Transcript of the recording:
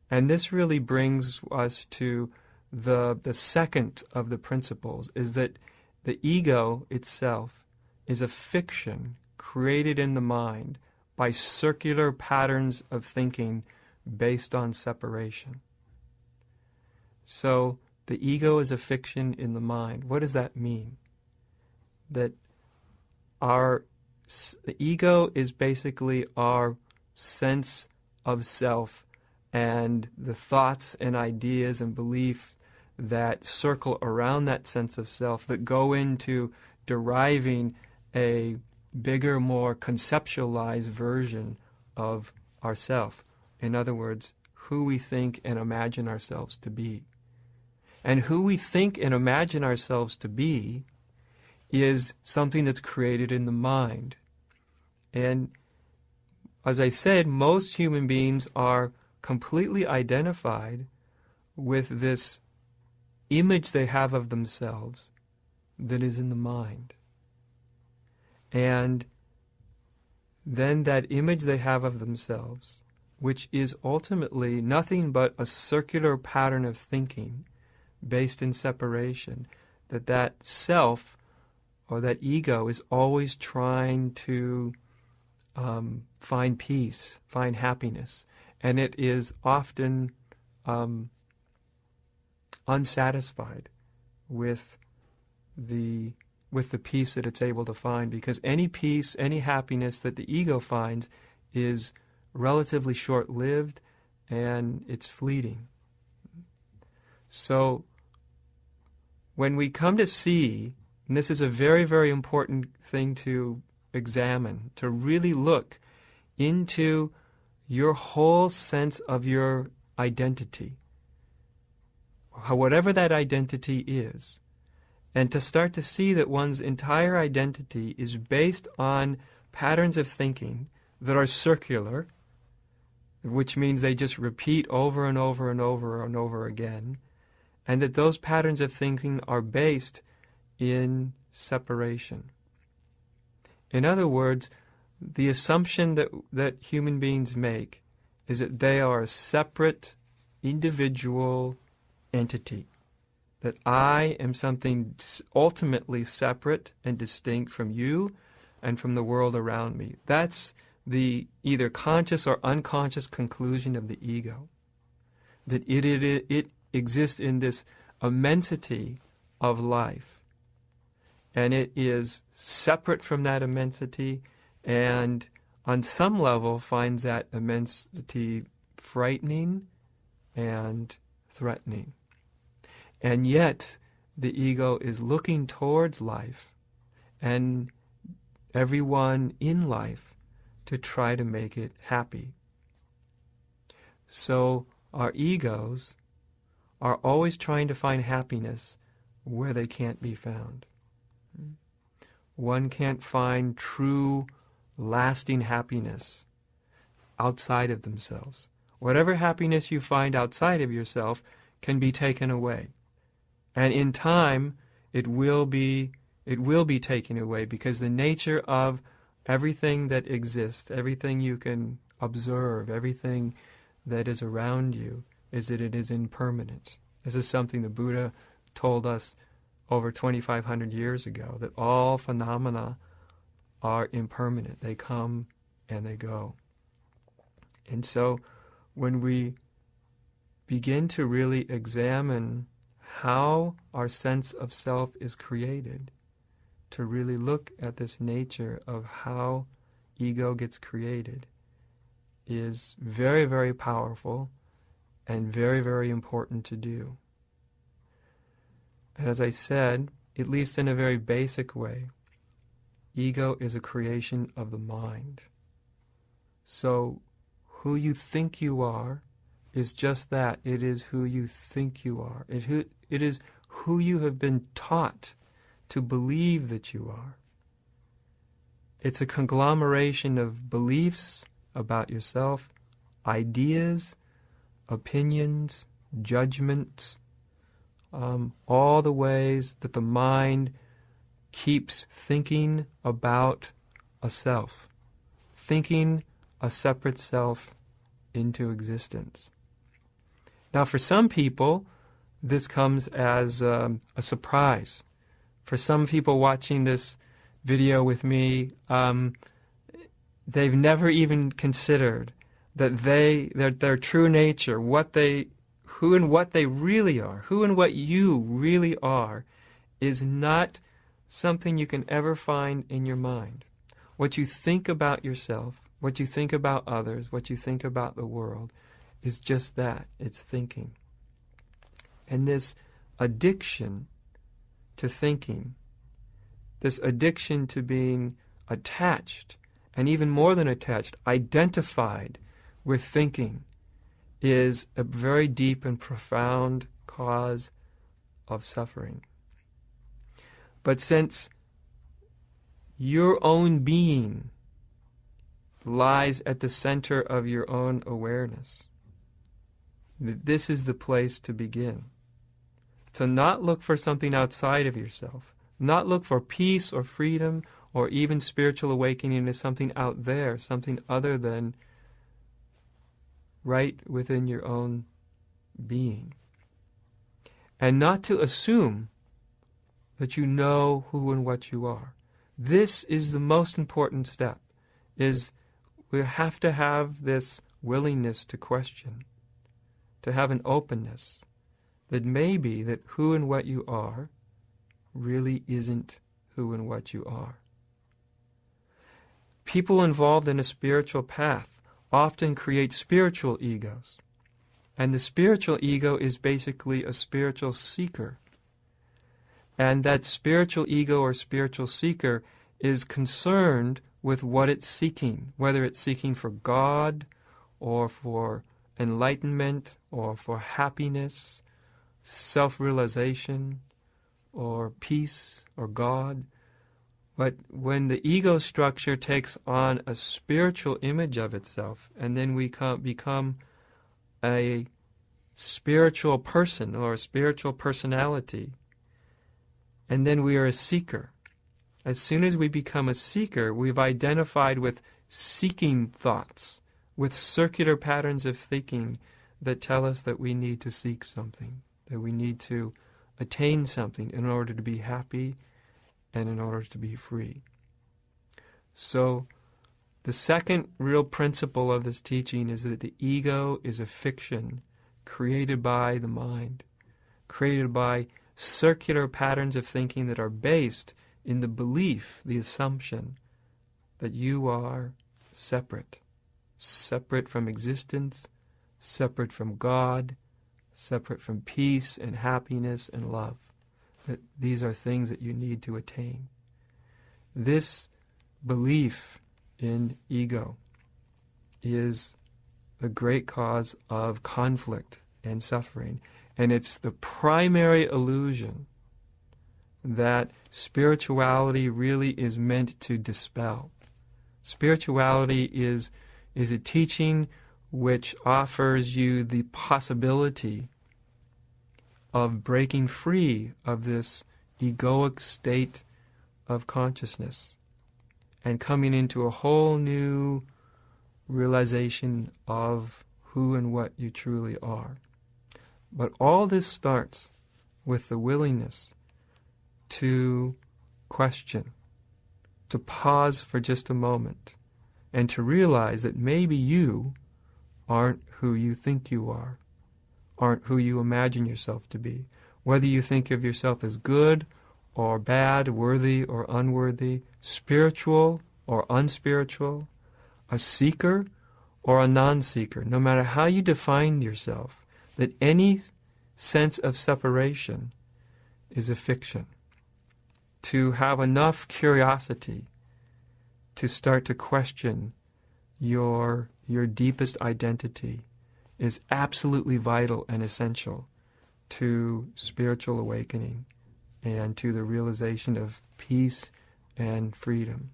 And this really brings us to the second of the principles, is that the ego itself is a fiction created in the mind by circular patterns of thinking based on separation. So the ego is a fiction in the mind. What does that mean? That the ego is basically our sense of self and the thoughts and ideas and beliefs that circle around that sense of self that go into deriving a bigger, more conceptualized version of ourself. In other words, who we think and imagine ourselves to be. And who we think and imagine ourselves to be is something that's created in the mind. And as I said, most human beings are completely identified with this image they have of themselves that is in the mind. And then that image they have of themselves, which is ultimately nothing but a circular pattern of thinking based in separation, that self or that ego is always trying to find peace, find happiness, and it is often unsatisfied with the peace that it's able to find, because any peace, any happiness that the ego finds is relatively short-lived and it's fleeting. So when we come to see, and this is a very, very important thing to examine, to really look into your whole sense of your identity, whatever that identity is, and to start to see that one's entire identity is based on patterns of thinking that are circular, which means they just repeat over and over and over and over again, and that those patterns of thinking are based in separation. In other words, the assumption that human beings make is that they are a separate, individual entity, that I am something ultimately separate and distinct from you and from the world around me. That's the either conscious or unconscious conclusion of the ego, that it exists in this immensity of life, and it is separate from that immensity, and on some level finds that immensity frightening and threatening. And yet the ego is looking towards life and everyone in life to try to make it happy. So our egos are always trying to find happiness where they can't be found. One can't find true, lasting happiness outside of themselves. Whatever happiness you find outside of yourself can be taken away. And in time, it will be taken away, because the nature of everything that exists, everything you can observe, everything that is around you, is that it is impermanent. This is something the Buddha told us over 2,500 years ago, that all phenomena are impermanent. They come and they go. And so when we begin to really examine how our sense of self is created, to really look at this nature of how ego gets created, is very, very powerful and very, very important to do. And as I said, at least in a very basic way, ego is a creation of the mind. So who you think you are is just that. It is who you think you are. It is who you have been taught to believe that you are. It's a conglomeration of beliefs about yourself, ideas, opinions, judgments, all the ways that the mind keeps thinking about a self, thinking a separate self into existence. Now, for some people, this comes as a surprise. For some people watching this video with me, they've never even considered that their true nature, who and what they really are, who and what you really are, is not something you can ever find in your mind. What you think about yourself, what you think about others, what you think about the world, is just that. It's thinking. And this addiction to thinking, this addiction to being attached, and even more than attached, identified with thinking, is a very deep and profound cause of suffering. But since your own being lies at the center of your own awareness, this is the place to begin. To not look for something outside of yourself, not look for peace or freedom or even spiritual awakening as something out there, something other than right within your own being. And not to assume that you know who and what you are. This is the most important step, is we have to have this willingness to question, to have an openness that maybe that who and what you are really isn't who and what you are. People involved in a spiritual path often create spiritual egos. And the spiritual ego is basically a spiritual seeker. And that spiritual ego or spiritual seeker is concerned with what it's seeking, whether it's seeking for God or for enlightenment or for happiness, self-realization or peace or God. But when the ego structure takes on a spiritual image of itself, and then we become a spiritual person or a spiritual personality, and then we are a seeker. As soon as we become a seeker, we've identified with seeking thoughts, with circular patterns of thinking that tell us that we need to seek something, that we need to attain something in order to be happy and in order to be free. So the second real principle of this teaching is that the ego is a fiction created by the mind, created by circular patterns of thinking that are based in the belief, the assumption, that you are separate from existence, separate from God, separate from peace and happiness and love. That these are things that you need to attain. This belief in ego is the great cause of conflict and suffering. And it's the primary illusion that spirituality really is meant to dispel. Spirituality is a teaching which offers you the possibility of breaking free of this egoic state of consciousness and coming into a whole new realization of who and what you truly are. But all this starts with the willingness to question, to pause for just a moment, and to realize that maybe you aren't who you think you are, aren't who you imagine yourself to be. Whether you think of yourself as good or bad, worthy or unworthy, spiritual or unspiritual, a seeker or a non-seeker, no matter how you define yourself, that any sense of separation is a fiction. To have enough curiosity to start to question your deepest identity is absolutely vital and essential to spiritual awakening and to the realization of peace and freedom.